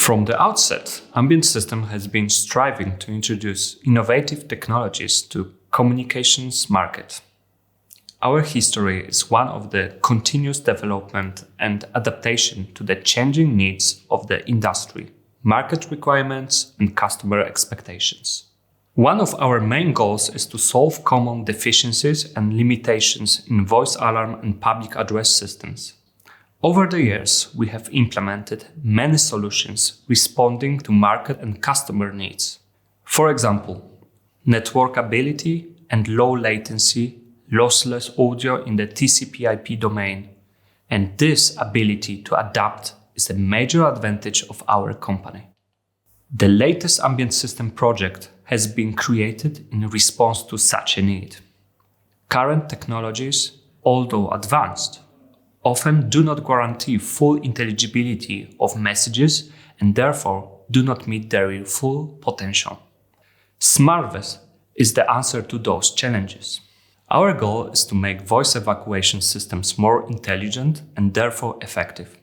From the outset, Ambient System has been striving to introduce innovative technologies to communications market. Our history is one of the continuous development and adaptation to the changing needs of the industry, market requirements, and customer expectations. One of our main goals is to solve common deficiencies and limitations in voice alarm and public address systems. Over the years, we have implemented many solutions responding to market and customer needs. For example, networkability and low latency, lossless audio in the TCP/IP domain, and this ability to adapt is a major advantage of our company. The latest Ambient System project has been created in response to such a need. Current technologies, although advanced, often do not guarantee full intelligibility of messages and therefore do not meet their full potential. smartVES is the answer to those challenges. Our goal is to make voice evacuation systems more intelligent and therefore effective.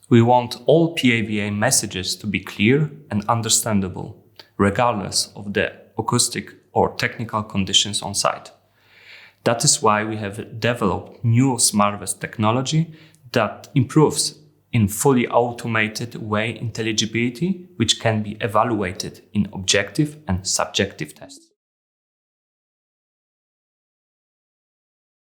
We want all PAVA messages to be clear and understandable, regardless of the acoustic or technical conditions on site. That is why we have developed new smartVES technology that improves in fully automated way intelligibility, which can be evaluated in objective and subjective tests.